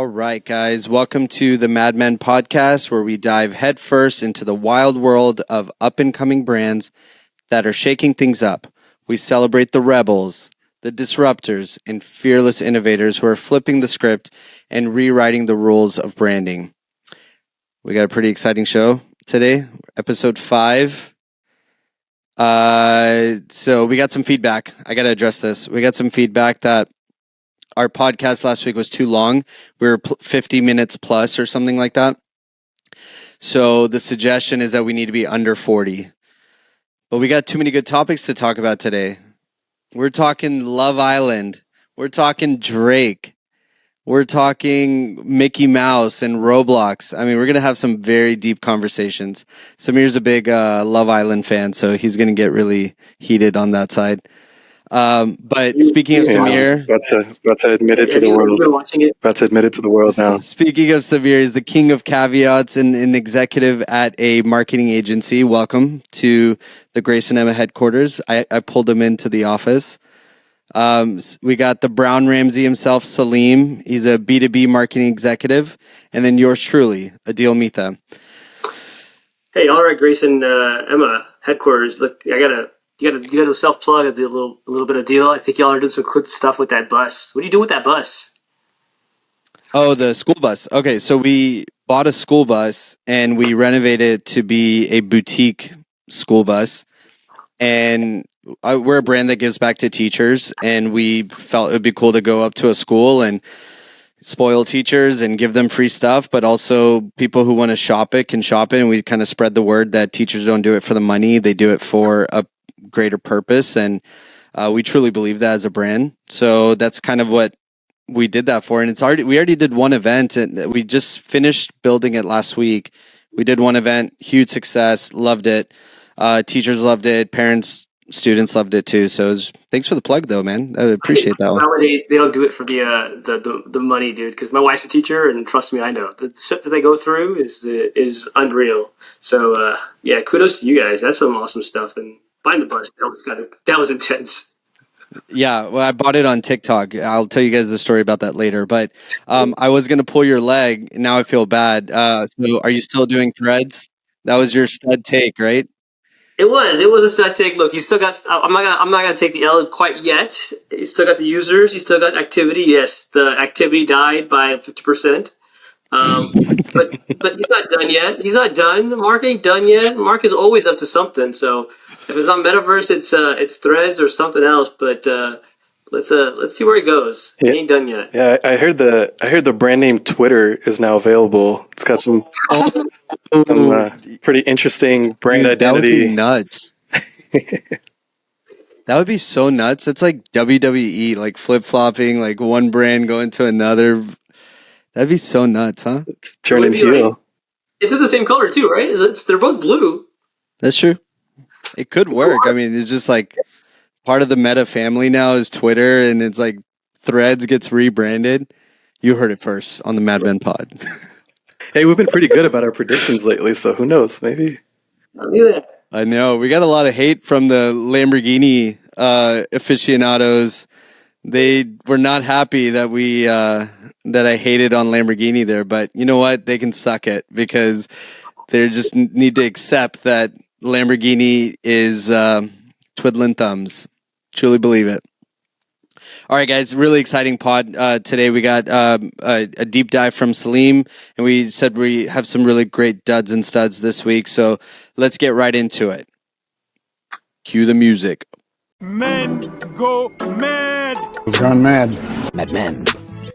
All right, guys, welcome to the Mad Men podcast, where we dive headfirst into the wild world of up-and-coming brands that are shaking things up. We celebrate the rebels, the disruptors, and fearless innovators who are flipping the script and rewriting the rules of branding. We got a pretty exciting show today, episode 5. So we got some feedback. I got to address this. We got some feedback that our podcast last week was too long. We were 50 minutes plus or something like that. So the suggestion is that we need to be under 40. But we got too many good topics to talk about today. We're talking Love Island. We're talking Drake. We're talking Mickey Mouse and Roblox. I mean, we're going to have some very deep conversations. Samir's a big Love Island fan, so he's going to get really heated on that side. But speaking of Samir, about to admit it to the world. About to admit it to the world now. Speaking of Samir, is the king of caveats and an executive at a marketing agency. Welcome to the Grace and Emma headquarters. I pulled him into the office. We got the Brown Ramsey himself, Salim. He's a B2B marketing executive, and then yours truly, Adil Mitha. Hey, all right, Grace and Emma headquarters. Look, You gotta self-plug a little bit of deal. I think y'all are doing some good stuff with that bus. What do you do with that bus? Oh, the school bus. Okay, so we bought a school bus and we renovated it to be a boutique school bus. And we're a brand that gives back to teachers, and we felt it would be cool to go up to a school and spoil teachers and give them free stuff, but also people who want to shop it can shop it. And we kind of spread the word that teachers don't do it for the money. They do it for a greater purpose, and we truly believe that as a brand. So that's kind of what we did that for. And we already did one event, and we just finished building it last week. We did one event, huge success, loved it. Teachers loved it, parents, students loved it too. So thanks for the plug though, man. I appreciate that one. They don't do it for the money, dude, because my wife's a teacher, and trust me, I know the stuff that they go through is unreal. So yeah, kudos to you guys. That's some awesome stuff. And buying the bus, that was intense. Yeah, well, I bought it on TikTok. I'll tell you guys the story about that later. But I was going to pull your leg. Now I feel bad. So are you still doing threads? That was your stud take, right? It was a stud take. Look, he's still got. I'm not gonna take the L quite yet. He's still got the users. He's still got activity. Yes, the activity died by 50%. But he's not done yet. He's not done. Mark ain't done yet. Mark is always up to something. So if it's not Metaverse, it's Threads or something else. But let's see where he goes. Yeah. He ain't done yet. Yeah, I heard the brand name Twitter is now available. It's got some pretty interesting brand identity. That would be nuts. That would be so nuts. It's like WWE, like flip-flopping, like one brand going to another. That'd be so nuts, huh? Turning heel. Like, it's in the same color too, right? They're both blue. That's true. It could work. I mean, it's just like part of the Meta family now is Twitter, and it's like Threads gets rebranded. You heard it first on the Mad Men pod. Hey, we've been pretty good about our predictions lately, so who knows? Maybe. I know. We got a lot of hate from the Lamborghini aficionados. They were not happy that that I hated on Lamborghini there, but you know what? They can suck it because they just need to accept that Lamborghini is twiddling thumbs. Truly believe it. All right, guys, really exciting pod today. We got a deep dive from Salim, and we said we have some really great duds and studs this week, so let's get right into it. Cue the music. Men go mad. He's gone mad. Mad Men.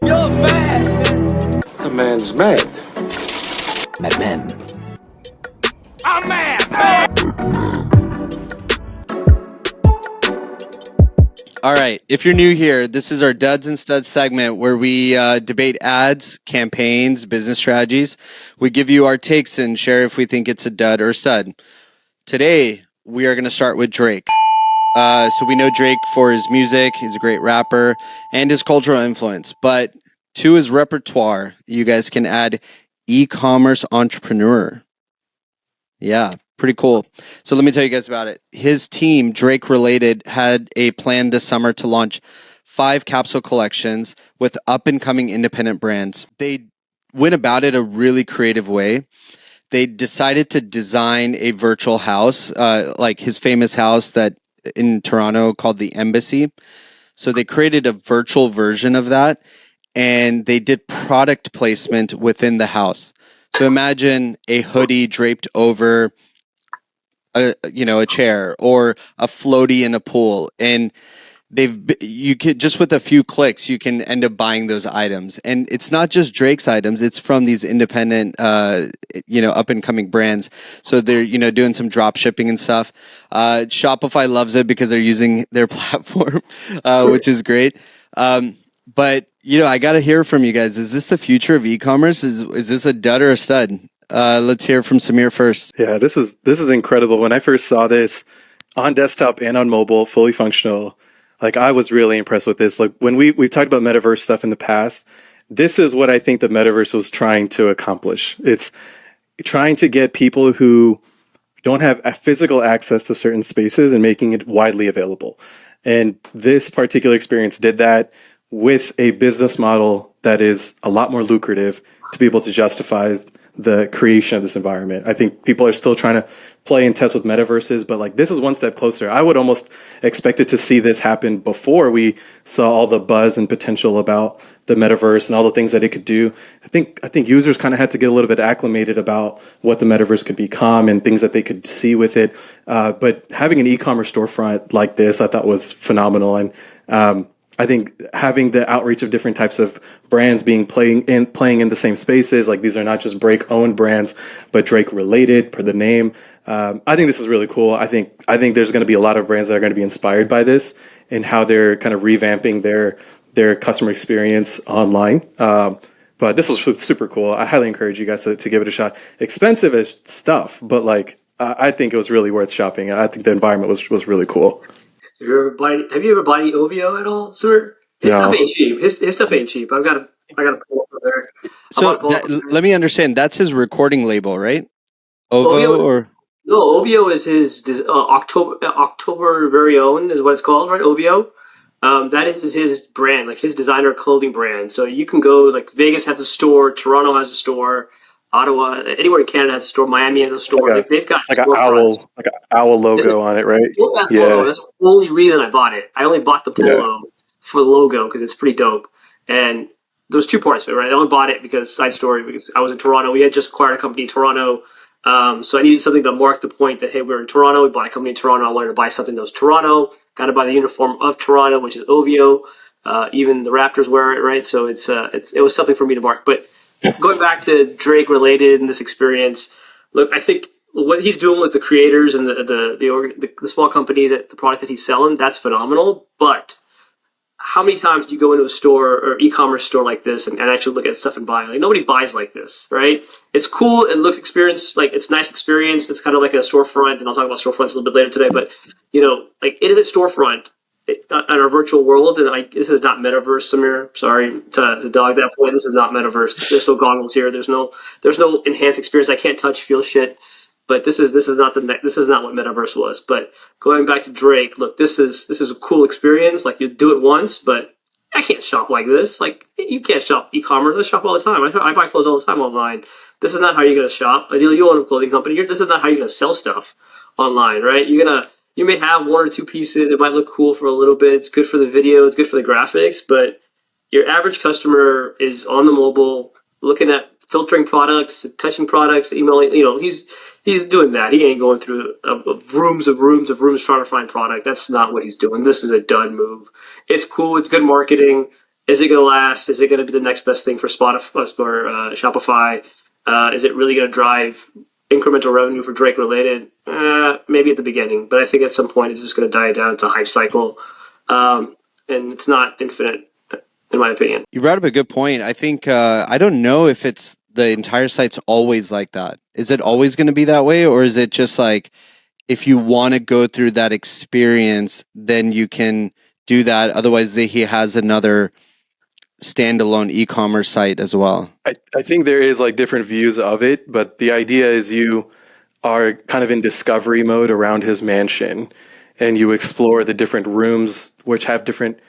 You're mad. The man's mad. Mad Men. I'm mad. All right, if you're new here, this is our Duds and Studs segment where we debate ads, campaigns, business strategies. We give you our takes and share if we think it's a dud or stud. Today, we are going to start with Drake. So we know Drake for his music, he's a great rapper, and his cultural influence. But to his repertoire, you guys can add e-commerce entrepreneur. Yeah, pretty cool. So let me tell you guys about it. His team, Drake Related, had a plan this summer to launch 5 capsule collections with up and coming independent brands. They went about it a really creative way. They decided to design a virtual house, like his famous house that in Toronto called the Embassy. So they created a virtual version of that, and they did product placement within the house. So imagine a hoodie draped over a chair, or a floaty in a pool, and you could just with a few clicks you can end up buying those items. And it's not just Drake's items, it's from these independent up and coming brands. So they're doing some drop shipping and stuff. Shopify loves it because they're using their platform, which is great. But I got to hear from you guys. Is this the future of e-commerce? Is this a dud or a stud? Let's hear from Samir first. Yeah, this is incredible. When I first saw this on desktop and on mobile, fully functional, like I was really impressed with this. Like when we've talked about metaverse stuff in the past, this is what I think the metaverse was trying to accomplish. It's trying to get people who don't have a physical access to certain spaces and making it widely available. And this particular experience did that with a business model that is a lot more lucrative to be able to justify the creation of this environment. I think people are still trying to play and test with metaverses, but like this is one step closer. I would almost expected to see this happen before we saw all the buzz and potential about the metaverse and all the things that it could do. I think users kind of had to get a little bit acclimated about what the metaverse could become and things that they could see with it. But having an e-commerce storefront like this, I thought was phenomenal. And I think having the outreach of different types of brands playing in the same spaces, like these are not just Drake owned brands, but Drake related per the name. I think this is really cool. I think there's going to be a lot of brands that are going to be inspired by this and how they're kind of revamping their customer experience online. But this was super cool. I highly encourage you guys to give it a shot. Expensive as stuff, but like I think it was really worth shopping. I think the environment was really cool. Have you ever bought any OVO at all, sir? His No. stuff ain't cheap. His stuff ain't cheap. I got to pull up from there. So let me understand. That's his recording label, right? OVO or no? OVO is his October very own is what it's called, right? OVO. That is his brand, like his designer clothing brand. So you can go like Vegas has a store, Toronto has a store, Ottawa, anywhere in Canada has a store, Miami has a store. Like they've got like an owl logo on it, right? Logo. That's the only reason I bought it. I only bought the polo for the logo because it's pretty dope. And there was two parts to it, right? I only bought it because I was in Toronto. We had just acquired a company in Toronto. So I needed something to mark the point that, hey, we're in Toronto. We bought a company in Toronto. I wanted to buy something that was Toronto. Got to buy the uniform of Toronto, which is OVO. Even the Raptors wear it, right? So it was something for me to mark. But going back to Drake related and this experience, look, I think what he's doing with the creators and the small companies, the product that he's selling, that's phenomenal. But how many times do you go into a store or e-commerce store like this and actually look at stuff and buy? Like nobody buys like this, right? It's cool. It looks like it's nice experience. It's kind of like a storefront, and I'll talk about storefronts a little bit later today. But like it is a storefront in our virtual world, and this is not metaverse, Samir. Sorry to dog that point. This is not metaverse. There's no goggles here. There's no enhanced experience. I can't touch, feel shit. But this is not what metaverse was. But going back to Drake, look, this is a cool experience. Like you do it once, but I can't shop like this. Like you can't shop e-commerce. I shop all the time. I buy clothes all the time online. This is not how you're gonna shop. Ideally, you own a clothing company. This is not how you're gonna sell stuff online, right? You may have one or two pieces. It might look cool for a little bit. It's good for the video. It's good for the graphics. But your average customer is on the mobile, looking at filtering products, touching products, emailing. He's doing that. He ain't going through rooms of rooms trying to find product. That's not what he's doing. This is a done move. It's cool. It's good marketing. Is it going to last? Is it going to be the next best thing for Spotify or Shopify? Is it really going to drive incremental revenue for Drake related? Maybe at the beginning, but I think at some point it's just going to die down. It's a hype cycle, and it's not infinite, in my opinion. You brought up a good point. I think I don't know if it's the entire site's always like that. Is it always going to be that way, or is it just like if you want to go through that experience, then you can do that? Otherwise, he has another standalone e-commerce site as well. I think there is like different views of it, but the idea is you are kind of in discovery mode around his mansion, and you explore the different rooms which have different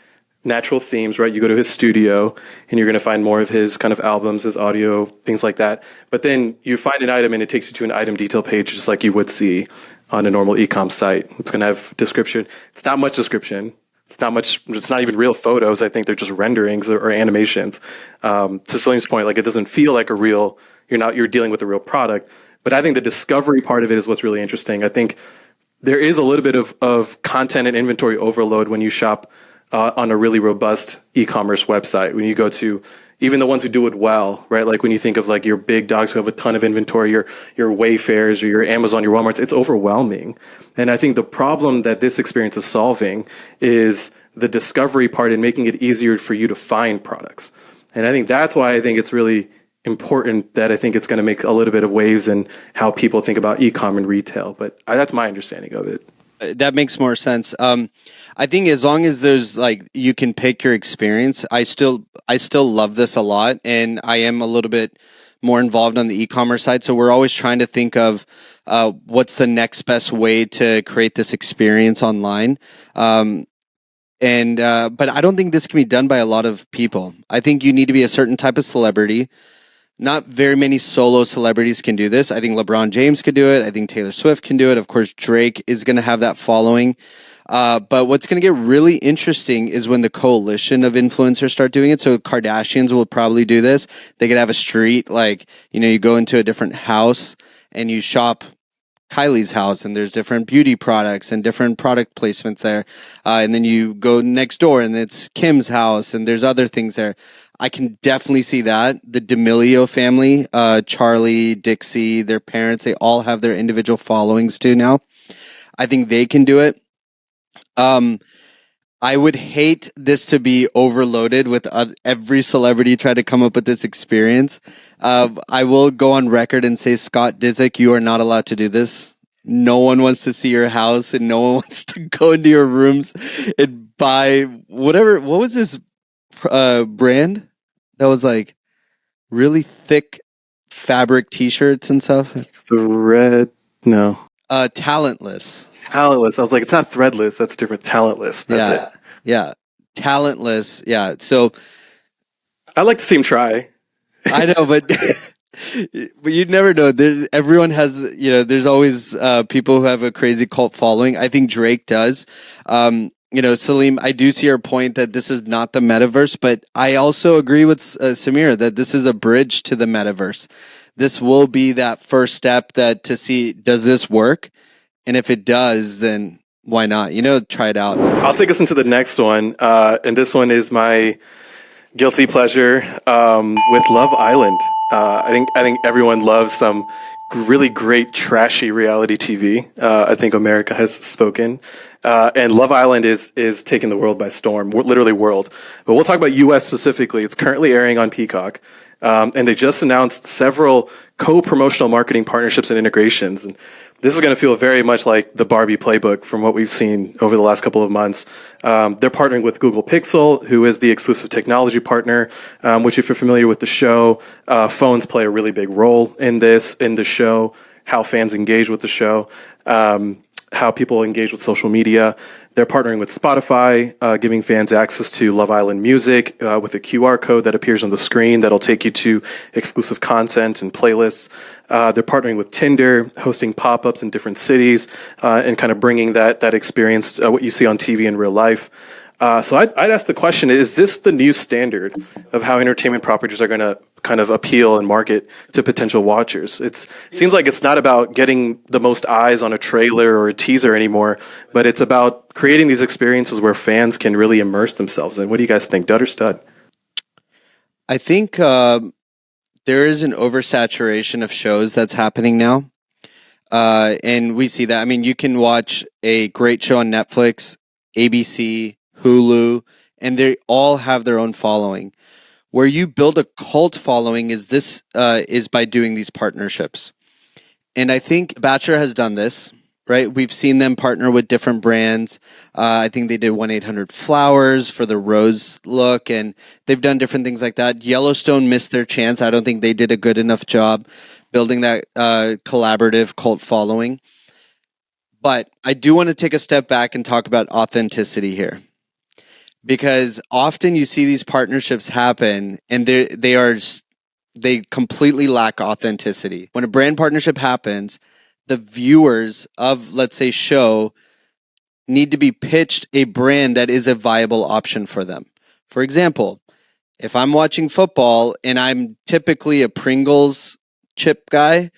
natural themes, right? You go to his studio and you're going to find more of his kind of albums, his audio, things like that. But then you find an item and it takes you to an item detail page, just like you would see on a normal e-com site. It's going to have description. It's not much description. It's not much. It's not even real photos. I think they're just renderings or animations. To Salim's point, like it doesn't feel like a real. You're dealing with a real product. But I think the discovery part of it is what's really interesting. I think there is a little bit of content and inventory overload when you shop on a really robust e-commerce website. When you go to even the ones who do it well, right? Like when you think of like your big dogs who have a ton of inventory, your Wayfairs or your Amazon, your Walmarts, it's overwhelming. And I think the problem that this experience is solving is the discovery part and making it easier for you to find products. And I think that's why I think it's really important that I think it's going to make a little bit of waves in how people think about e-com and retail. But that's my understanding of it. That makes more sense. I think as long as there's like you can pick your experience, I still love this a lot, and I am a little bit more involved on the e-commerce side. So we're always trying to think of what's the next best way to create this experience online. But I don't think this can be done by a lot of people. I think you need to be a certain type of celebrity. Not very many solo celebrities can do this. I think LeBron James could do it. I think Taylor Swift can do it. Of course, Drake is going to have that following. But what's going to get really interesting is when the coalition of influencers start doing it. So Kardashians will probably do this. They could have a street, like, you go into a different house and you shop Kylie's house, and there's different beauty products and different product placements there. And then you go next door and it's Kim's house and there's other things there. I can definitely see that. The D'Amelio family, Charlie, Dixie, their parents, they all have their individual followings too now. I think they can do it. I would hate this to be overloaded with every celebrity try to come up with this experience. I will go on record and say, Scott Disick, you are not allowed to do this. No one wants to see your house and no one wants to go into your rooms and buy whatever. What was this brand that was like really thick fabric t-shirts and stuff? No. Talentless. Talentless. I was like, it's not threadless. That's different. Talentless. That's it. Yeah. Talentless. Yeah. So I'd like to see him try. I know, but you'd never know. Everyone has, there's always people who have a crazy cult following. I think Drake does. Salim, I do see your point that this is not the metaverse, but I also agree with Samir that this is a bridge to the metaverse. This will be that first step to see, does this work? And if it does, then why not? Try it out. I'll take us into the next one. And this one is my guilty pleasure with Love Island. I think everyone loves some really great trashy reality TV. I think America has spoken. And Love Island is taking the world by storm, literally world. But we'll talk about US specifically. It's currently airing on Peacock. And they just announced several co-promotional marketing partnerships and integrations. And this is going to feel very much like the Barbie playbook from what we've seen over the last couple of months. They're partnering with Google Pixel, who is the exclusive technology partner, which if you're familiar with the show, phones play a really big role in the show, how fans engage with the show, how people engage with social media. They're partnering with Spotify, giving fans access to Love Island music with a QR code that appears on the screen that'll take you to exclusive content and playlists. They're partnering with Tinder, hosting pop-ups in different cities, and kind of bringing that experience, what you see on TV in real life. So I'd ask the question, is this the new standard of how entertainment properties are going to kind of appeal and market to potential watchers? It seems like it's not about getting the most eyes on a trailer or a teaser anymore, but it's about creating these experiences where fans can really immerse themselves in. What do you guys think, Dud or Stud? I think there is an oversaturation of shows that's happening now. And we see that. I mean, you can watch a great show on Netflix, ABC, Hulu, and they all have their own following. Where you build a cult following is by doing these partnerships. And I think Bachelor has done this, right? We've seen them partner with different brands. I think they did 1-800-Flowers for the rose look, and they've done different things like that. Yellowstone missed their chance. I don't think they did a good enough job building that collaborative cult following. But I do want to take a step back and talk about authenticity here. because often you see these partnerships happen and they completely lack authenticity. When a brand partnership happens, the viewers of, let's say, show need to be pitched a brand that is a viable option for them. For example, if I'm watching football and I'm typically a Pringles chip guy,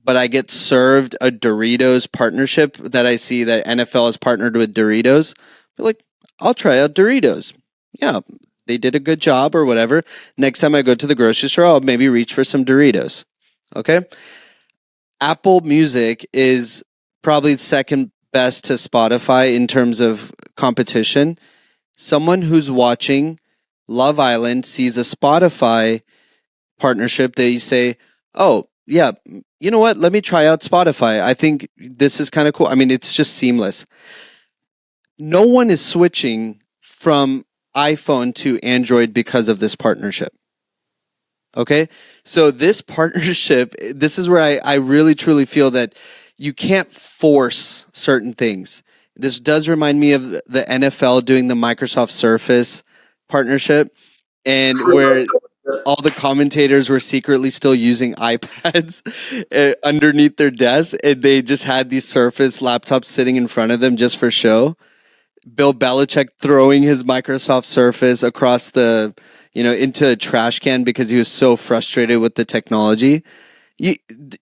but I get served a Doritos partnership that I see that NFL has partnered with Doritos, I'm like, I'll try out Doritos. Yeah, they did a good job or whatever. Next time I go to the grocery store, I'll maybe reach for some Doritos. Okay. Apple Music is probably second best to Spotify in terms of competition. Someone who's watching Love Island sees a Spotify partnership, they say, oh, yeah, you know what? Let me try out Spotify. I think this is kind of cool. I mean, it's just seamless. No one is switching from iPhone to Android because of this partnership. Okay. So this partnership, this is where I really truly feel that you can't force certain things. This does remind me of the NFL doing the Microsoft Surface partnership, and where all the commentators were secretly still using iPads underneath their desks, and they just had these Surface laptops sitting in front of them just for show. Bill Belichick throwing his Microsoft Surface across the, into a trash can because he was so frustrated with the technology. You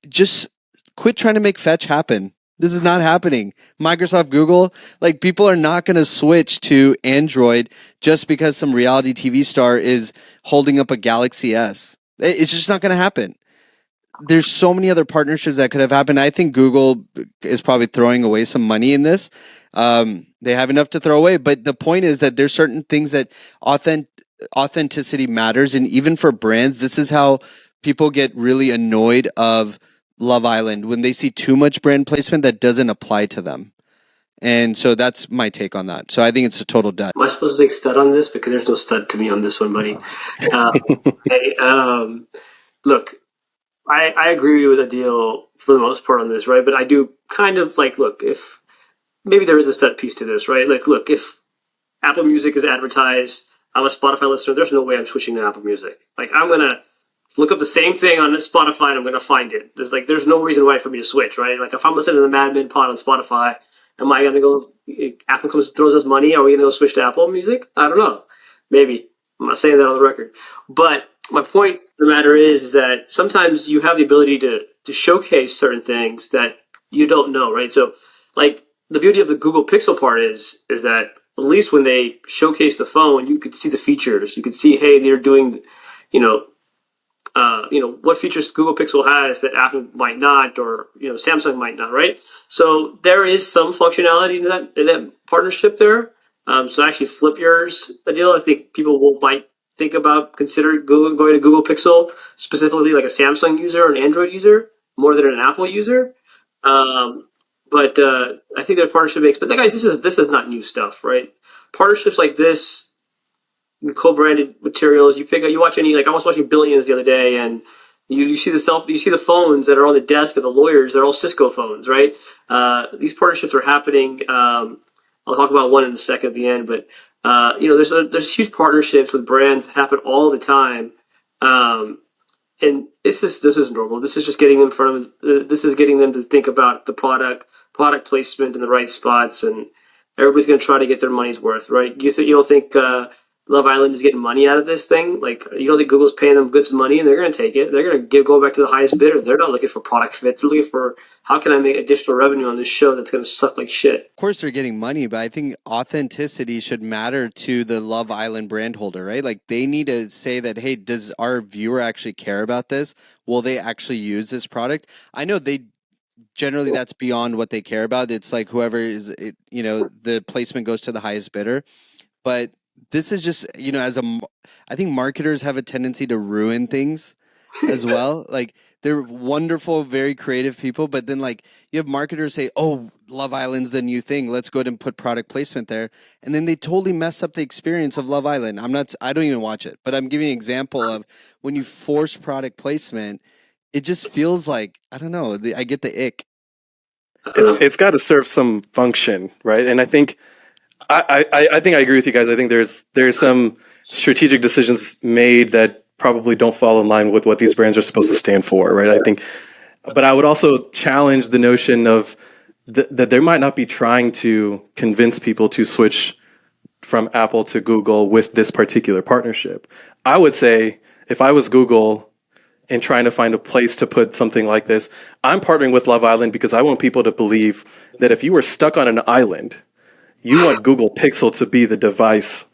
just quit trying to make fetch happen. This is not happening. Microsoft, Google, like, people are not going to switch to Android just because some reality TV star is holding up a Galaxy S. It's just not going to happen. There's so many other partnerships that could have happened. I think Google is probably throwing away some money in this. They have enough to throw away. But the point is that there's certain things that authenticity matters. And even for brands, this is how people get really annoyed of Love Island, when they see too much brand placement that doesn't apply to them. And so that's my take on that. So I think it's a total dud. Am I supposed to take stud on this? Because there's no stud to me on this one, buddy. Look, I agree with Adil for the most part on this, right? But I do kind of like, look, if maybe there is a stud piece to this, right? Like, look, if Apple Music is advertised, I'm a Spotify listener, there's no way I'm switching to Apple Music. Like, I'm going to look up the same thing on Spotify and I'm going to find it. There's no reason why for me to switch, right? Like, if I'm listening to the Mad Men pod on Spotify, am I going to go, Apple comes throws us money, are we going to go switch to Apple Music? I don't know. Maybe. I'm not saying that on the record. But my point of the matter is that sometimes you have the ability to showcase certain things that you don't know, right? So, like, the beauty of the Google Pixel part is that at least when they showcase the phone, you could see the features. You could see, hey, they're doing, what features Google Pixel has that Apple might not, or Samsung might not, right? So there is some functionality in that partnership there. So actually, flip yours, Adil. I think people might think about considering going to Google Pixel specifically, like a Samsung user or an Android user, more than an Apple user. But I think that partnership makes. But guys, this is not new stuff, right? Partnerships like this, co-branded materials. You watch any, like, I was watching Billions the other day, and you see the phones that are on the desk of the lawyers. They're all Cisco phones, right? These partnerships are happening. I'll talk about one in a second at the end, but there's huge partnerships with brands that happen all the time. And this is normal. This is just getting them in front of. This is getting them to think about the product placement in the right spots, and everybody's going to try to get their money's worth, right? You don't think Love Island is getting money out of this thing? Like, you don't think Google's paying them good money, and they're going to take it? They're going to go back to the highest bidder. They're not looking for product fit. They're looking for, how can I make additional revenue on this show that's going to suck like shit? Of course they're getting money, but I think authenticity should matter to the Love Island brand holder, right? Like, they need to say that, hey, does our viewer actually care about this? Will they actually use this product? I know generally that's beyond what they care about. It's like whoever is, the placement goes to the highest bidder. But this is just, I think marketers have a tendency to ruin things as well. Like, they're wonderful, very creative people, but then, like, you have marketers say, oh, Love Island's the new thing, let's go ahead and put product placement there. And then they totally mess up the experience of Love Island. I don't even watch it, but I'm giving an example of when you force product placement, it just feels like, I don't know, I get the ick. It's got to serve some function, right? And I think I think I agree with you guys. I think there's some strategic decisions made that probably don't fall in line with what these brands are supposed to stand for, right? I think, but I would also challenge the notion of that they might not be trying to convince people to switch from Apple to Google with this particular partnership. I would say if I was Google and trying to find a place to put something like this, I'm partnering with Love Island because I want people to believe that if you were stuck on an island, you want Google Pixel to be the device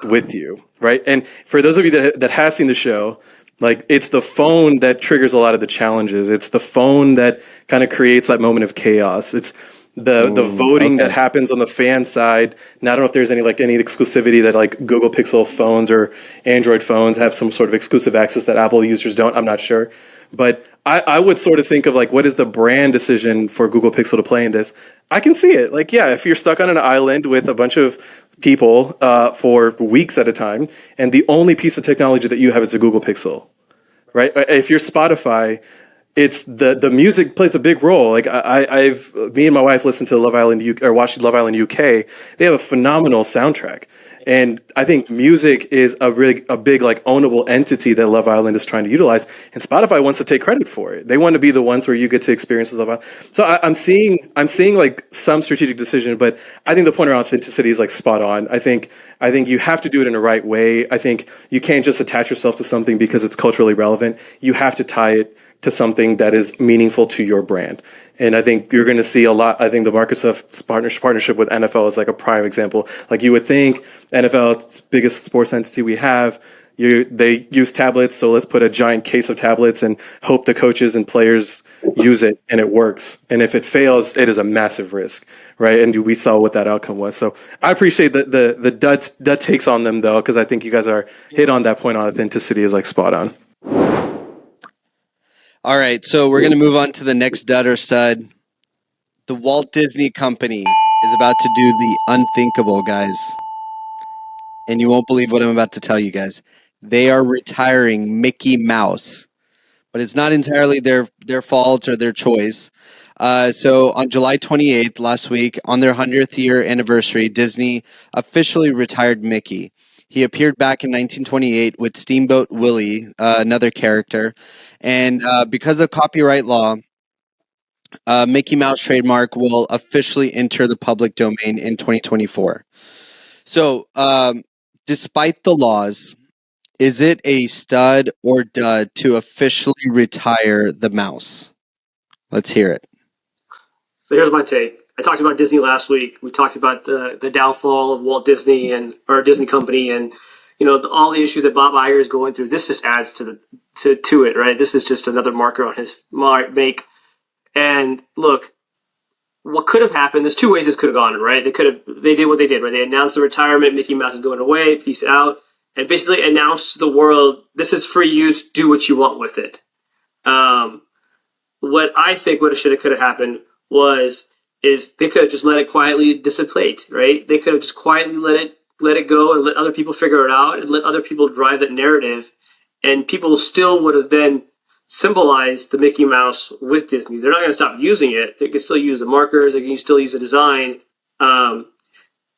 with you, right? And for those of you that have seen the show, like it's the phone that triggers a lot of the challenges. It's the phone that kind of creates that moment of chaos. It's the voting that happens on the fan side. Now I don't know if there's any exclusivity that like Google Pixel phones or Android phones have some sort of exclusive access that Apple users don't. I'm not sure. But I would sort of think of like, what is the brand decision for Google Pixel to play in this? I can see it. Like, yeah, if you're stuck on an island with a bunch of people for weeks at a time, and the only piece of technology that you have is a Google Pixel, right? If you're Spotify, it's the music plays a big role. Like me and my wife listened to Love Island UK, or watched Love Island UK. They have a phenomenal soundtrack. And I think music is a big like ownable entity that Love Island is trying to utilize, and Spotify wants to take credit for it. They want to be the ones where you get to experience Love Island. So I'm seeing like some strategic decision, but I think the point around authenticity is like spot on. I think you have to do it in the right way. I think you can't just attach yourself to something because it's culturally relevant. You have to tie it to something that is meaningful to your brand. And I think you're going to see a lot. I think the Microsoft partnership with NFL is like a prime example. Like you would think NFL's biggest sports entity we have, they use tablets, so let's put a giant case of tablets and hope the coaches and players use it and it works. And if it fails, it is a massive risk, right? And we saw what that outcome was. So I appreciate the dud takes on them though, because I think you guys are hit on that point on authenticity is like spot on. All right, so we're going to move on to the next dud or stud. The Walt Disney Company is about to do the unthinkable, guys. And you won't believe what I'm about to tell you guys. They are retiring Mickey Mouse. But it's not entirely their fault or their choice. So on July 28th, last week, on their 100th year anniversary, Disney officially retired Mickey. He appeared back in 1928 with Steamboat Willie, another character. And because of copyright law, Mickey Mouse trademark will officially enter the public domain in 2024. So despite the laws, is it a stud or dud to officially retire the mouse? Let's hear it. So here's my take. I talked about Disney last week. We talked about the downfall of Walt Disney or Disney Company, and all the issues that Bob Iger is going through. This just adds to it, right? This is just another marker on his make. And look, what could have happened? There's two ways this could have gone, right? They did what they did, right? They announced the retirement. Mickey Mouse is going away. Peace out, and basically announced to the world, this is free use. Do what you want with it. What I think could have happened is they could have just let it quietly dissipate, right? They could have just quietly let it go and let other people figure it out and let other people drive that narrative, and people still would have then symbolized the Mickey Mouse with Disney. They're not going to stop using it. They can still use the markers. They can still use the design, and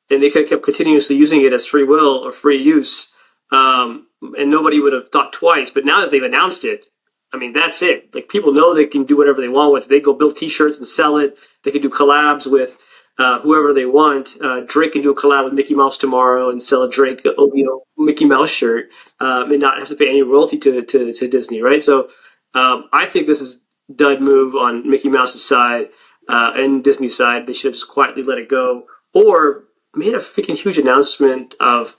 they could have kept continuously using it as free will or free use, and nobody would have thought twice. But now that they've announced it, I mean, that's it. Like, people know they can do whatever they want with it. They go build T-shirts and sell it. They can do collabs with whoever they want. Drake can do a collab with Mickey Mouse tomorrow and sell a Drake, Mickey Mouse shirt, and not have to pay any royalty to Disney, right? So I think this is dud move on Mickey Mouse's side and Disney's side. They should have just quietly let it go, or made a freaking huge announcement of,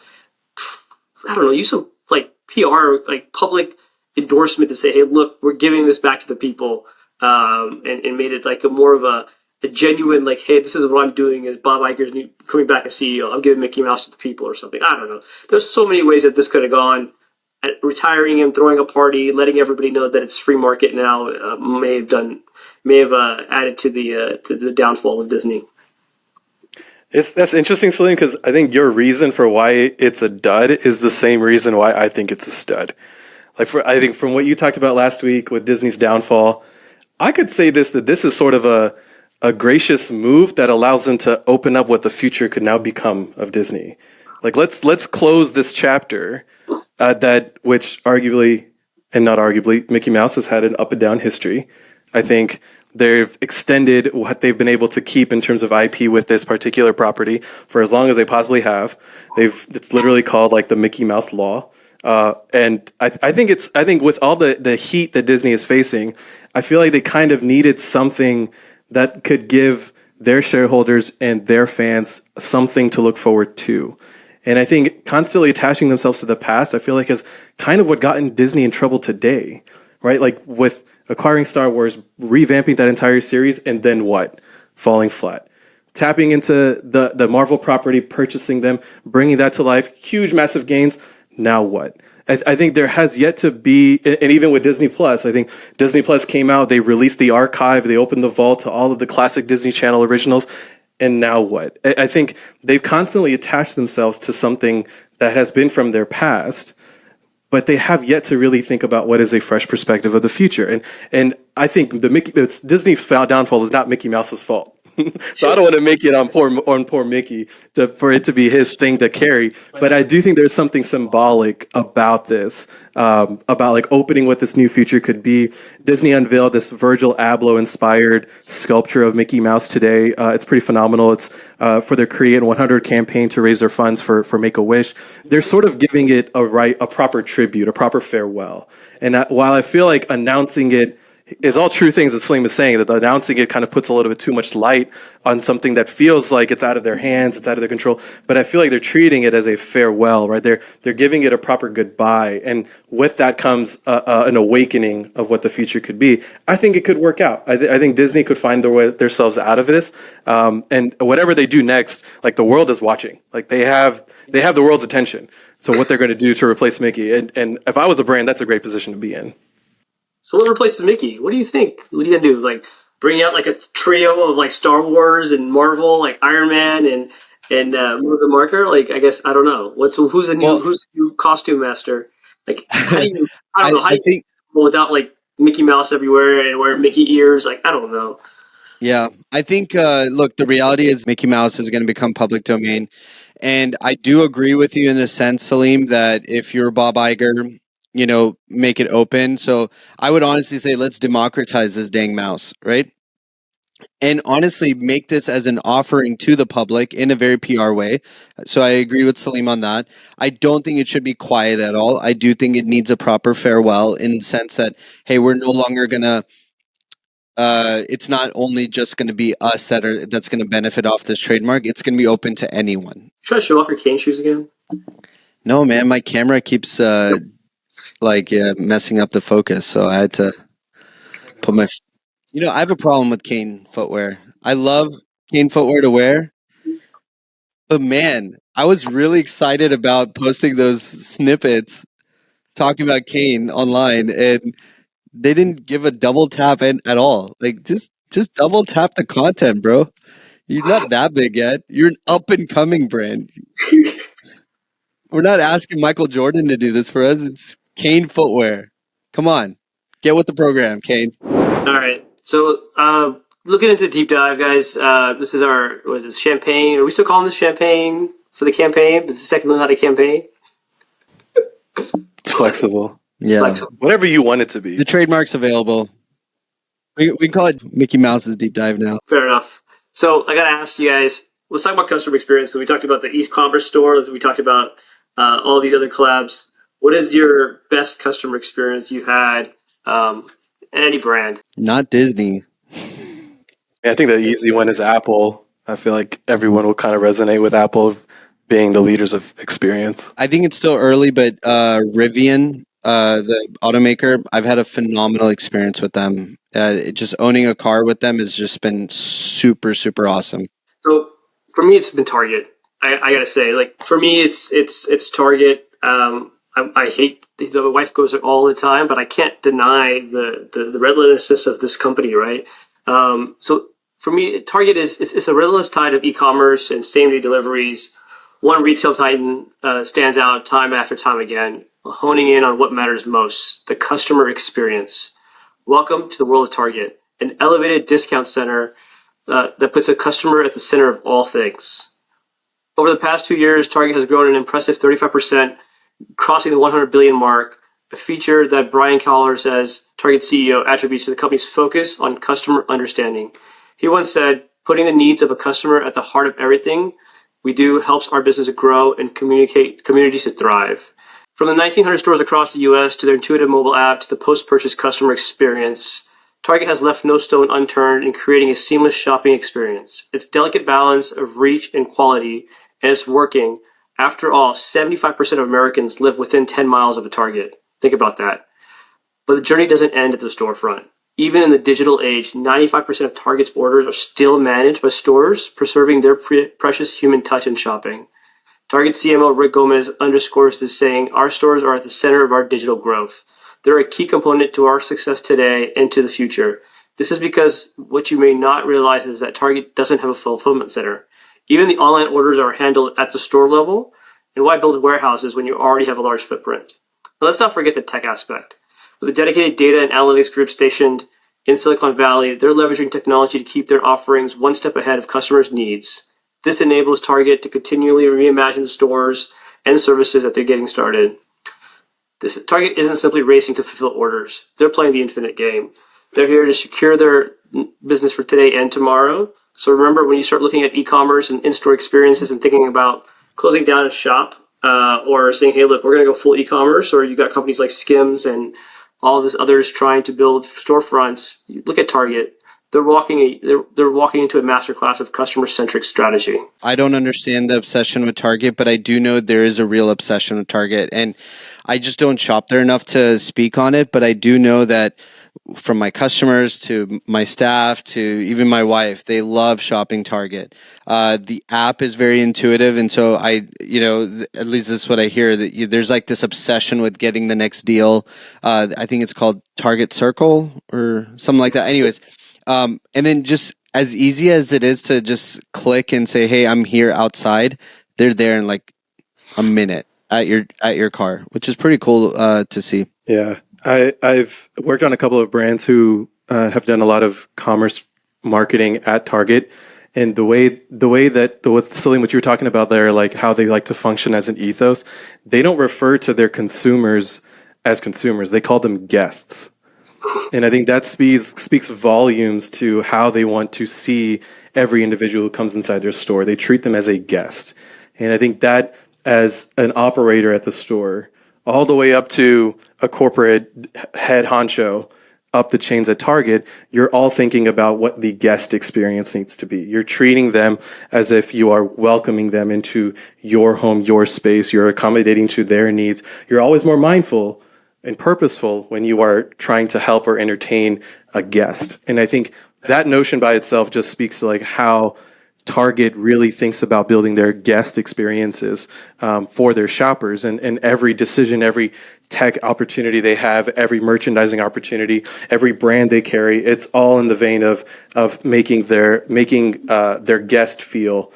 I don't know, use some like PR, like public endorsement to say, hey, look, we're giving this back to the people, and made it like a more of a genuine, like, hey, this is what I'm doing as Bob Iger's coming back as CEO. I'm giving Mickey Mouse to the people or something. I don't know. There's so many ways that this could have gone. Retiring him, throwing a party, letting everybody know that it's free market now may have added to the downfall of Disney. That's interesting, Celine, because I think your reason for why it's a dud is the same reason why I think it's a stud. I think from what you talked about last week with Disney's downfall, I could say that this is sort of a gracious move that allows them to open up what the future could now become of Disney. Like let's close this chapter that which arguably and not arguably Mickey Mouse has had an up and down history. I think they've extended what they've been able to keep in terms of IP with this particular property for as long as they possibly have. It's literally called like the Mickey Mouse Law. And I think with all the heat that Disney is facing, I feel like they kind of needed something that could give their shareholders and their fans something to look forward to. And I think constantly attaching themselves to the past, I feel like is kind of what gotten Disney in trouble today, right? Like with acquiring Star Wars, revamping that entire series, and then what? Falling flat. Tapping into the Marvel property, purchasing them, bringing that to life, huge, massive gains. Now what? I think there has yet to be, and even with Disney Plus, I think Disney Plus came out, they released the archive, they opened the vault to all of the classic Disney Channel originals, and now what? I think they've constantly attached themselves to something that has been from their past, but they have yet to really think about what is a fresh perspective of the future. And I think Disney's downfall is not Mickey Mouse's fault. So I don't want to make it on poor Mickey for it to be his thing to carry. But I do think there's something symbolic about this, about like opening what this new future could be. Disney unveiled this Virgil Abloh inspired sculpture of Mickey Mouse today. It's pretty phenomenal. It's for their Create 100 campaign to raise their funds for Make-A-Wish. They're sort of giving it a proper tribute, a proper farewell. And while I feel like announcing it is all true things that Salim is saying, that announcing it kind of puts a little bit too much light on something that feels like it's out of their hands, it's out of their control. But I feel like they're treating it as a farewell, right? They're giving it a proper goodbye. And with that comes an awakening of what the future could be. I think it could work out. I think Disney could find themselves out of this. And whatever they do next, like the world is watching. Like they have the world's attention. So what they're going to do to replace Mickey. And if I was a brand, that's a great position to be in. So what replaces Mickey? What do you think? What are you gonna do? Like bring out like a trio of like Star Wars and Marvel, like Iron Man and the marker? Like I guess I don't know. Who's the new costume master? Like how do you how do you without like Mickey Mouse everywhere and wearing Mickey ears? Like I don't know. Yeah, I think, look, the reality is Mickey Mouse is going to become public domain. And I do agree with you in a sense, Salim, that if you're Bob Iger, make it open. So I would honestly say, let's democratize this dang mouse, right? And honestly, make this as an offering to the public in a very PR way. So I agree with Salim on that. I don't think it should be quiet at all. I do think it needs a proper farewell in the sense that, hey, we're no longer going to it's not only just going to be us that's going to benefit off this trademark. It's going to be open to anyone. Try to show off your cane shoes again? No, man, my camera keeps messing up the focus, so I had to put my. I have a problem with cane footwear. I love cane footwear to wear, but man, I was really excited about posting those snippets talking about cane online, and they didn't give a double tap at all. Like just double tap the content, bro. You're not that big yet. You're an up and coming brand. We're not asking Michael Jordan to do this for us. It's Kane footwear. Come on, get with the program, Kane. All right. So looking into the deep dive, guys. This is champagne? Are we still calling this champagne for the campaign? It's the second learn how to campaign. It's flexible. Yeah. Flexible. Whatever you want it to be. The trademark's available. We can call it Mickey Mouse's deep dive now. Fair enough. So I got to ask you guys, let's talk about customer experience. So we talked about the e-commerce store. We talked about all these other collabs. What is your best customer experience you've had at any brand? Not Disney. I think the easy one is Apple. I feel like everyone will kind of resonate with Apple being the leaders of experience. I think it's still early, but Rivian, the automaker, I've had a phenomenal experience with them. Just owning a car with them has just been super, super awesome. So for me, it's been Target. I gotta say, like for me, it's Target. I hate my wife goes there all the time, but I can't deny the relentlessness of this company, right? So for me, Target is a relentless tide of e-commerce and same-day deliveries. One retail titan stands out time after time again, honing in on what matters most: the customer experience. Welcome to the world of Target, an elevated discount center that puts a customer at the center of all things. Over the past 2 years, Target has grown an impressive 35%, crossing the 100 billion mark, a feature that Brian Collar says Target CEO attributes to the company's focus on customer understanding. He once said, putting the needs of a customer at the heart of everything we do helps our business grow and communities to thrive. From the 1,900 stores across the U.S. to their intuitive mobile app to the post-purchase customer experience, Target has left no stone unturned in creating a seamless shopping experience. Its delicate balance of reach and quality, and it's working. After all, 75% of Americans live within 10 miles of a Target. Think about that. But the journey doesn't end at the storefront. Even in the digital age, 95% of Target's orders are still managed by stores, preserving their precious human touch in shopping. Target CMO Rick Gomez underscores this, saying, our stores are at the center of our digital growth. They're a key component to our success today and to the future. This is because what you may not realize is that Target doesn't have a fulfillment center. Even the online orders are handled at the store level, and why build warehouses when you already have a large footprint? But let's not forget the tech aspect. With a dedicated data and analytics group stationed in Silicon Valley, they're leveraging technology to keep their offerings one step ahead of customers' needs. This enables Target to continually reimagine the stores and services that they're getting started. Target isn't simply racing to fulfill orders. They're playing the infinite game. They're here to secure their business for today and tomorrow. So remember, when you start looking at e-commerce and in-store experiences and thinking about closing down a shop or saying, hey, look, we're going to go full e-commerce, or you got companies like Skims and all these others trying to build storefronts, you look at Target. They're walking into a masterclass of customer-centric strategy. I don't understand the obsession with Target, but I do know there is a real obsession with Target. And I just don't shop there enough to speak on it, but I do know that from my customers to my staff to even my wife, they love shopping Target. The app is very intuitive, and so at least this is what I hear, that there's like this obsession with getting the next deal. I think it's called Target Circle or something like that. Anyways, and then just as easy as it is to just click and say, "Hey, I'm here outside," they're there in like a minute at your car, which is pretty cool to see. Yeah. I've worked on a couple of brands who have done a lot of commerce marketing at Target, and the way that Celine, what you were talking about there, like how they like to function as an ethos, they don't refer to their consumers as consumers; they call them guests, and I think that speaks volumes to how they want to see every individual who comes inside their store. They treat them as a guest, and I think that as an operator at the store, all the way up to a corporate head honcho, up the chains at Target, you're all thinking about what the guest experience needs to be. You're treating them as if you are welcoming them into your home, your space. You're accommodating to their needs. You're always more mindful and purposeful when you are trying to help or entertain a guest. And I think that notion by itself just speaks to like how Target really thinks about building their guest experiences for their shoppers, and every decision, every tech opportunity they have, every merchandising opportunity, every brand they carry, it's all in the vein of making their guest feel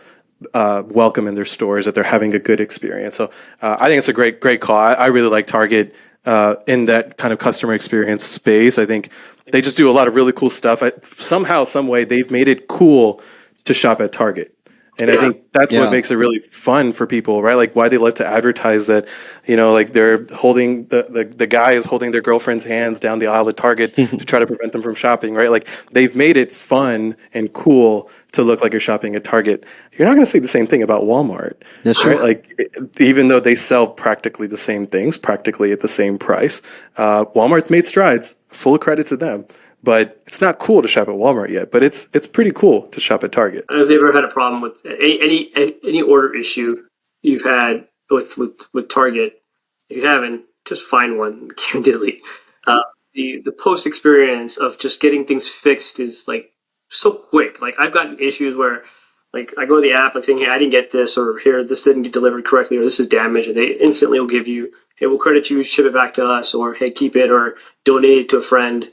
welcome in their stores, that they're having a good experience. So I think it's a great call. I really like Target in that kind of customer experience space. I think they just do a lot of really cool stuff. Somehow, some way, they've made it cool to shop at Target. And I think that's what makes it really fun for people, right? Like why they love to advertise that, like they're holding the guy is holding their girlfriend's hands down the aisle at Target to try to prevent them from shopping, right? Like they've made it fun and cool to look like you're shopping at Target. You're not going to say the same thing about Walmart, right? Like even though they sell practically the same things, practically at the same price, Walmart's made strides, full credit to them. But it's not cool to shop at Walmart yet. But it's pretty cool to shop at Target. Have you ever had a problem with any order issue you've had with Target? If you haven't, just find one candidly. The post experience of just getting things fixed is like so quick. Like I've gotten issues where like I go to the app like saying, hey, I didn't get this, or here this didn't get delivered correctly, or this is damaged, and they instantly will give you, hey, we'll credit you, ship it back to us, or hey, keep it, or donate it to a friend.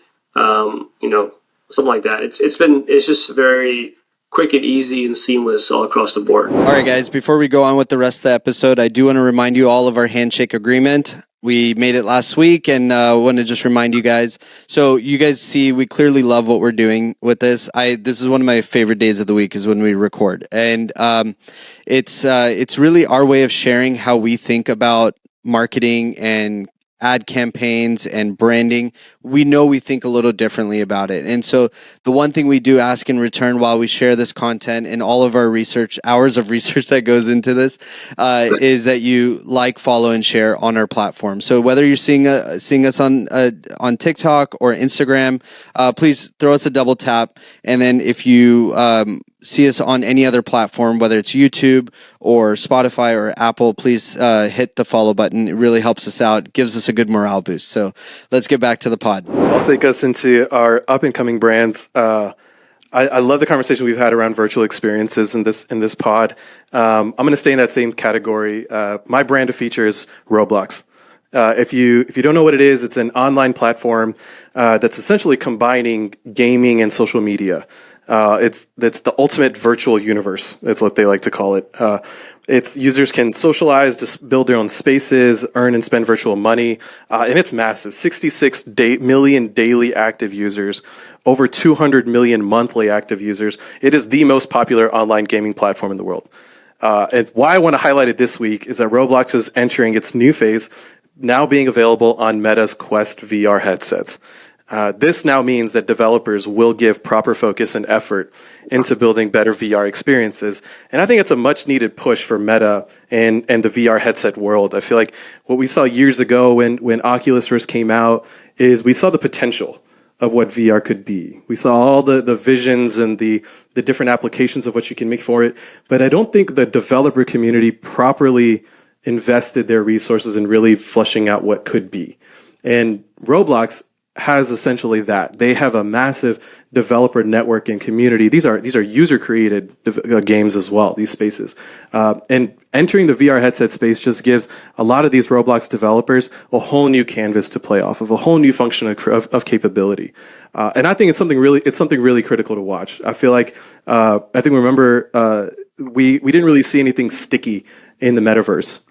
Something like that. It's just very quick and easy and seamless all across the board. All right, guys, before we go on with the rest of the episode, I do want to remind you all of our handshake agreement. We made it last week, and want to just remind you guys. So you guys see, we clearly love what we're doing with this. This is one of my favorite days of the week is when we record, and it's really our way of sharing how we think about marketing and ad campaigns and branding. We know we think a little differently about it, and so the one thing we do ask in return while we share this content and all of our research, hours of research that goes into this, is that you like, follow, and share on our platform. So whether you're seeing us on TikTok or Instagram, please throw us a double tap, and then if you see us on any other platform, whether it's YouTube or Spotify or Apple, please hit the follow button. It really helps us out, gives us a good morale boost. So let's get back to the pod. I'll take us into our up and coming brands. I love the conversation we've had around virtual experiences in this pod. I'm going to stay in that same category. My brand of feature is Roblox. If you don't know what it is, it's an online platform that's essentially combining gaming and social media. It's the ultimate virtual universe. That's what they like to call it. Its users can socialize, just build their own spaces, earn and spend virtual money, and it's massive. 66 million daily active users, over 200 million monthly active users. It is the most popular online gaming platform in the world. And why I want to highlight it this week is that Roblox is entering its new phase, now being available on Meta's Quest VR headsets. This now means that developers will give proper focus and effort into building better VR experiences. And I think it's a much needed push for Meta and the VR headset world. I feel like what we saw years ago when Oculus first came out is we saw the potential of what VR could be. We saw all the visions and the different applications of what you can make for it. But I don't think the developer community properly invested their resources in really fleshing out what could be. And Roblox has essentially that. They have a massive developer network and community. These are user created games as well, these spaces. And entering the VR headset space just gives a lot of these Roblox developers a whole new canvas to play off of, a whole new function of capability. And I think it's something really critical to watch. I feel like we didn't really see anything sticky in the metaverse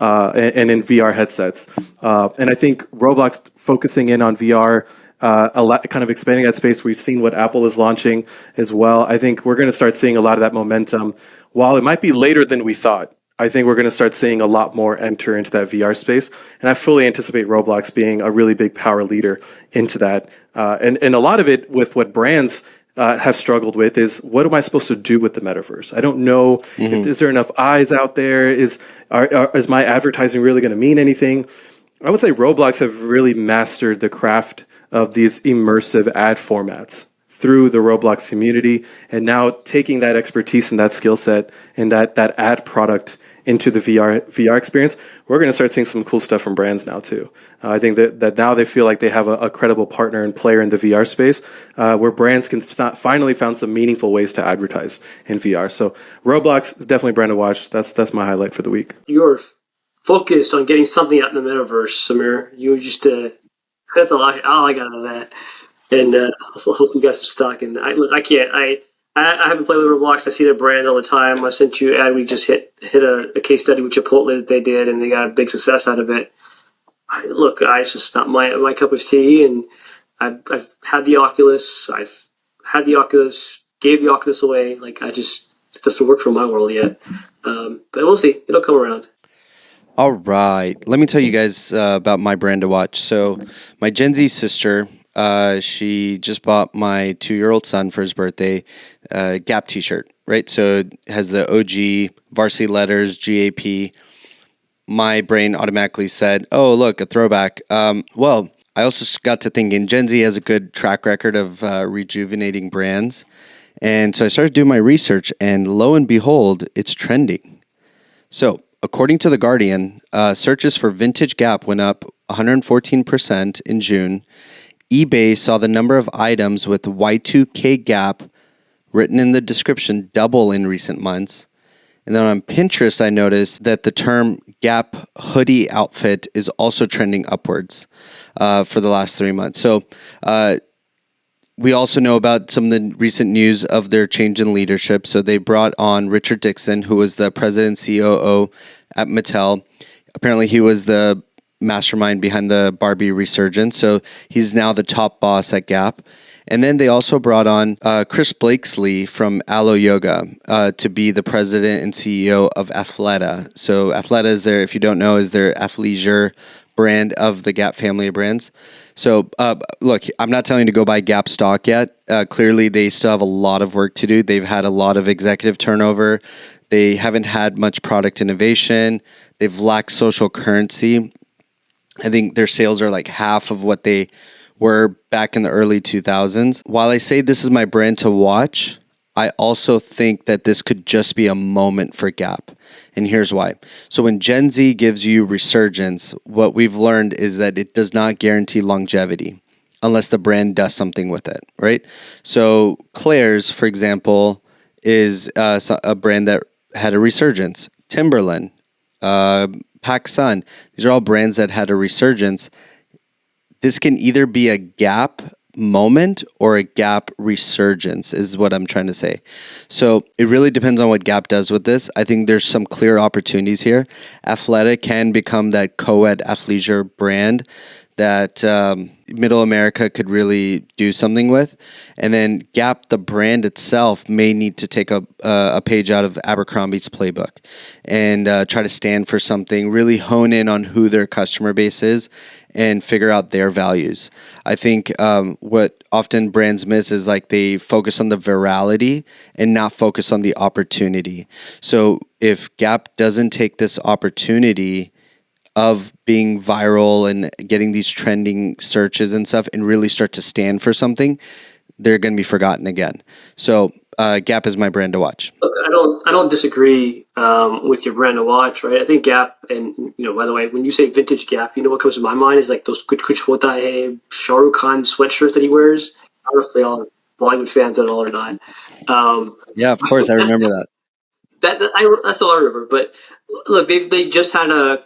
and in VR headsets. And I think Roblox focusing in on VR, a lot, kind of expanding that space. We've seen what Apple is launching as well. I think we're going to start seeing a lot of that momentum. While it might be later than we thought, I think we're going to start seeing a lot more enter into that VR space. And I fully anticipate Roblox being a really big power leader into that. And a lot of it with what brands have struggled with is, what am I supposed to do with the metaverse? I don't know. Is there enough eyes out there? Is my advertising really going to mean anything? I would say Roblox have really mastered the craft of these immersive ad formats through the Roblox community, and now taking that expertise and that skill set and that ad product into the VR experience, we're going to start seeing some cool stuff from brands now too. I think that now they feel like they have a credible partner and player in the VR space, where brands can finally found some meaningful ways to advertise in VR. So Roblox is definitely a brand to watch. That's my highlight for the week. You're focused on getting something out in the metaverse, Samir. You just that's all I got out of that. And hopefully you got some stock. And I can't. I haven't played with Roblox. I see their brands all the time. I sent you ad. We just hit a case study with Chipotle that they did, and they got a big success out of it. It's just not my cup of tea. And I've had the Oculus. Gave the Oculus away. It doesn't work for my world yet. But we'll see. It'll come around. All right. Let me tell you guys about my brand to watch. So my Gen Z sister, she just bought my 2-year-old son for his birthday Gap t-shirt, right? So it has the OG varsity letters, GAP. My brain automatically said, oh, look, a throwback. Well, I also got to thinking Gen Z has a good track record of rejuvenating brands. And so I started doing my research, and lo and behold, it's trending. So according to The Guardian, searches for vintage Gap went up 114% in June. eBay saw the number of items with Y2K Gap written in the description double in recent months. And then on Pinterest, I noticed that the term Gap hoodie outfit is also trending upwards for the last 3 months. So we also know about some of the recent news of their change in leadership. So they brought on Richard Dixon, who was the president and COO at Mattel. Apparently he was the mastermind behind the Barbie resurgence. So he's now the top boss at Gap. And then they also brought on Chris Blakesley from Alo Yoga to be the president and CEO of Athleta. So Athleta is their, if you don't know, is their athleisure brand of the Gap family of brands. So look, I'm not telling you to go buy Gap stock yet. Clearly, they still have a lot of work to do. They've had a lot of executive turnover. They haven't had much product innovation. They've lacked social currency. I think their sales are like half of what they were back in the early 2000s. While I say this is my brand to watch, I also think that this could just be a moment for Gap. And here's why. So when Gen Z gives you resurgence, what we've learned is that it does not guarantee longevity unless the brand does something with it, right? So Claire's, for example, is a brand that had a resurgence. Timberland, PacSun, these are all brands that had a resurgence. This can either be a Gap moment or a Gap resurgence is what I'm trying to say. So it really depends on what Gap does with this. I think there's some clear opportunities here. Athleta can become that co-ed athleisure brand that middle America could really do something with. And then Gap, the brand itself, may need to take a page out of Abercrombie's playbook and try to stand for something, really hone in on who their customer base is and figure out their values. I think what often brands miss is like they focus on the virality and not focus on the opportunity. So if Gap doesn't take this opportunity of being viral and getting these trending searches and stuff and really start to stand for something, they're going to be forgotten again. So Gap is my brand to watch. Look, I don't disagree with your brand to watch, right? I think Gap, and by the way, when you say vintage Gap, what comes to my mind is like those good Kuch Hota Hai Shah Rukh Khan sweatshirts that he wears. I don't know if they all are Bollywood fans at all or not. Yeah, of course, I remember that. That's all I remember. But look, they just had a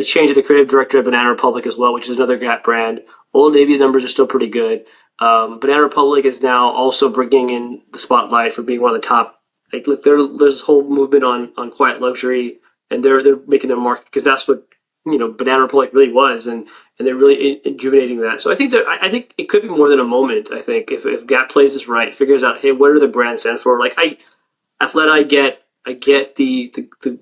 change of the creative director at Banana Republic as well, which is another Gap brand. Old Navy's numbers are still pretty good. Banana Republic is now also bringing in the spotlight for being one of the top. Like, look, there's this whole movement on quiet luxury, and they're making their market because that's what Banana Republic really was, and they're really rejuvenating that. So I think it could be more than a moment. I think if Gap plays this right, figures out, hey, what do the brands stand for? Like Athleta, I get the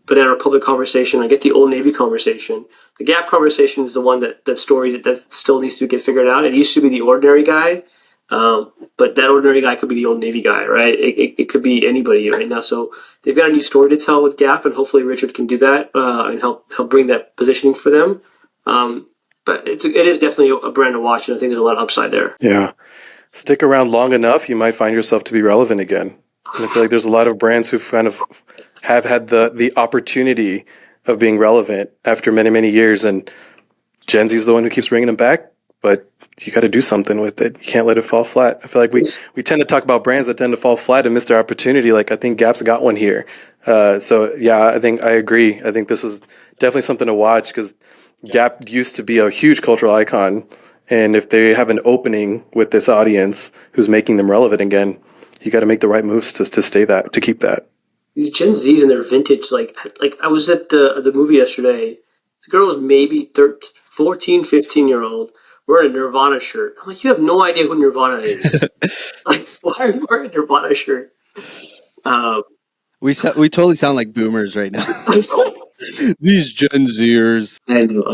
Banana Republic conversation. I get the Old Navy conversation. The Gap conversation is the one that story that still needs to get figured out. It used to be the ordinary guy, but that ordinary guy could be the Old Navy guy, right? It could be anybody right now. So they've got a new story to tell with Gap, and hopefully Richard can do that and help bring that positioning for them. But it is definitely a brand to watch, and I think there's a lot of upside there. Yeah. Stick around long enough, you might find yourself to be relevant again. And I feel like there's a lot of brands who kind of have had the opportunity of being relevant after many, many years. And Gen Z is the one who keeps bringing them back, but you got to do something with it. You can't let it fall flat. I feel like we tend to talk about brands that tend to fall flat and miss their opportunity. Like, I think Gap's got one here. So yeah, I think I agree. I think this is definitely something to watch because Gap used to be a huge cultural icon. And if they have an opening with this audience who's making them relevant again, you got to make the right moves to keep that. These Gen Zs and their vintage, like I was at the movie yesterday. The girl was maybe 14, 15-year-old wearing a Nirvana shirt. I'm like, you have no idea who Nirvana is. Like, why are you wearing a Nirvana shirt? We totally sound like boomers right now. These Gen Zers. I know.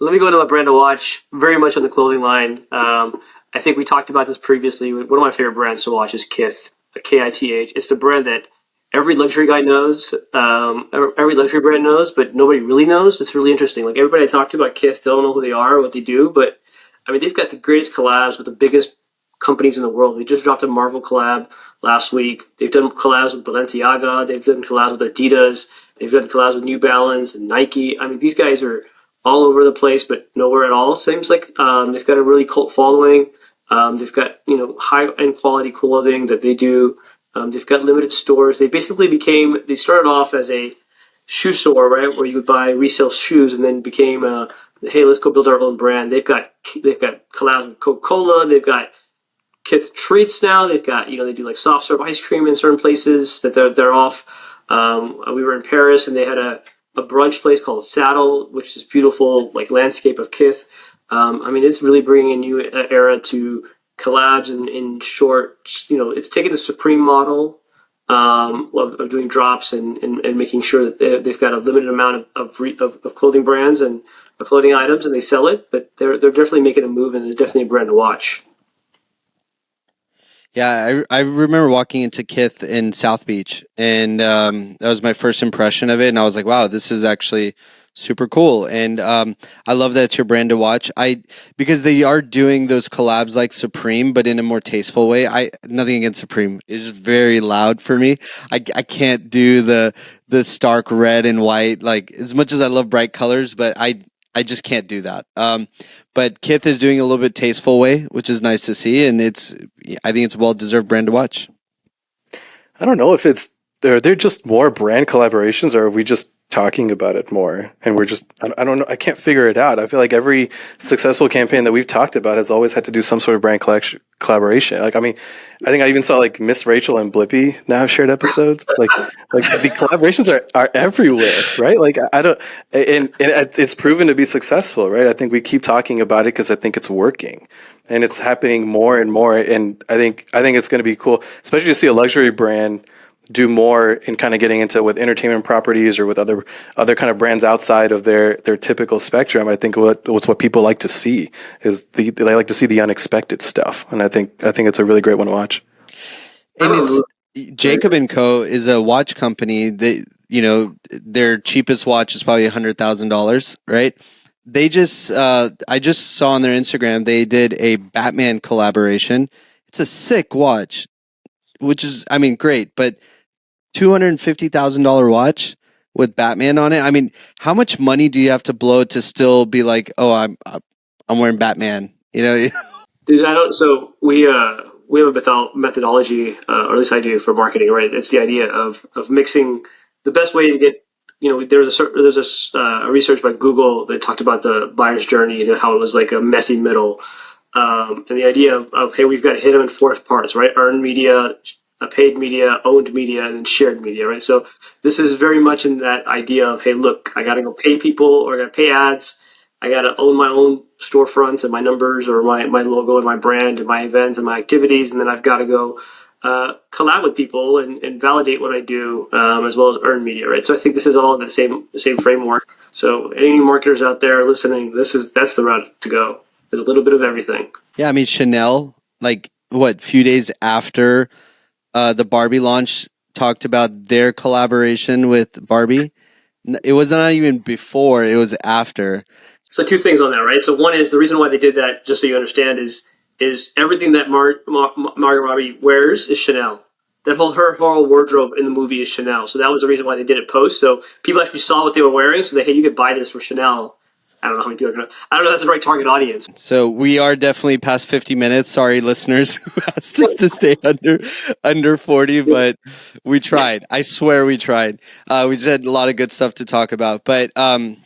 Let me go into my brand to watch. Very much on the clothing line. I think we talked about this previously. One of my favorite brands to watch is Kith, Kith. It's the brand that every luxury guy knows, every luxury brand knows, but nobody really knows. It's really interesting. Like, everybody I talk to about Kith don't know who they are or what they do, but I mean, they've got the greatest collabs with the biggest companies in the world. They just dropped a Marvel collab last week. They've done collabs with Balenciaga. They've done collabs with Adidas. They've done collabs with New Balance and Nike. I mean, these guys are all over the place, but nowhere at all. Seems like they've got a really cult following. They've got high-end quality clothing that they do. They've got limited stores. They started off as a shoe store, right, where you would buy resale shoes, and then became hey, let's go build our own brand. They've got collabs with Coca-Cola. They've got Kith treats now. They've got they do like soft serve ice cream in certain places that they're off. We were in Paris, and they had a a brunch place called Saddle, which is beautiful, like landscape of Kith. I mean, it's really bringing a new era to collabs and in short, it's taking the Supreme model of doing drops and making sure that they've got a limited amount of clothing brands and clothing items, and they sell it. But they're definitely making a move, and they're definitely a brand to watch. Yeah, I remember walking into Kith in South Beach, and that was my first impression of it, and I was like, wow, this is actually super cool. And I love that it's your brand to watch. Because they are doing those collabs like Supreme, but in a more tasteful way. Nothing against Supreme. It's just very loud for me. I can't do the stark red and white, like as much as I love bright colors, but I just can't do that. But Kith is doing a little bit tasteful way, which is nice to see, and I think it's a well-deserved brand to watch. I don't know if they're just more brand collaborations, or are we just talking about it more? And we're just, I don't know. I can't figure it out. I feel like every successful campaign that we've talked about has always had to do some sort of brand collaboration. Like, I mean, I think I even saw like Miss Rachel and Blippi now have shared episodes. Like the collaborations are everywhere, right? Like I don't, and it's proven to be successful, right? I think we keep talking about it because I think it's working. And it's happening more and more. And I think it's going to be cool, especially to see a luxury brand do more in kind of getting into with entertainment properties or with other kind of brands outside of their typical spectrum. I think what people like to see is they like to see the unexpected stuff, and I think it's a really great one to watch. And it's Jacob & Co. is a watch company that, their cheapest watch is probably $100,000, right? They just I just saw on their Instagram they did a Batman collaboration. It's a sick watch, which is, I mean, great, but $250,000 watch with Batman on it. I mean, how much money do you have to blow to still be like, oh, I'm wearing Batman? Dude, I don't. So we have a methodology, or at least I do, for marketing. Right, it's the idea of mixing the best way to get. There's a research by Google that talked about the buyer's journey and how it was like a messy middle, and the idea of hey, we've got to hit them in 4 parts, right? Earned media, paid media, owned media, and then shared media, right? So this is very much in that idea of, hey, look, I got to go pay people, or I got to pay ads. I got to own my own storefronts and my numbers, or my logo and my brand and my events and my activities. And then I've got to go collab with people and validate what I do, as well as earn media, right? So I think this is all the same framework. So any marketers out there listening, that's the route to go. There's a little bit of everything. Yeah, I mean, Chanel, like few days after the Barbie launch, talked about their collaboration with Barbie. It was not even before, it was after. So 2 things on that, right? So one is the reason why they did that, just so you understand, is everything that Margot Robbie wears is Chanel. Her whole wardrobe in the movie is Chanel. So that was the reason why they did it post. So people actually saw what they were wearing. So hey, you could buy this from Chanel. I don't know how many people are going to. I don't know if that's the right target audience. So we are definitely past 50 minutes. Sorry, listeners, who asked us to stay under 40, but we tried. I swear we tried. We just had a lot of good stuff to talk about. But, I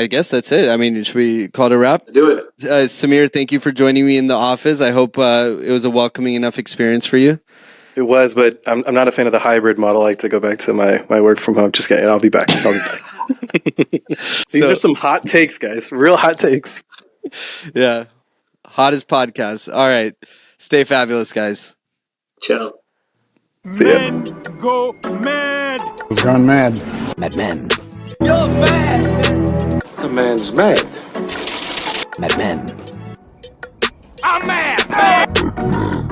guess that's it. I mean, should we call it a wrap? Let's do it. Samir, thank you for joining me in the office. I hope it was a welcoming enough experience for you. It was, but I'm not a fan of the hybrid model. I like to go back to my work from home. Just kidding. I'll be back. These are some hot takes, guys. Real hot takes. Yeah. Hottest podcast. All right. Stay fabulous, guys. Ciao. See ya. Men go mad. He's gone mad. Mad Men. You're mad. The man's mad. Mad Men. I'm mad.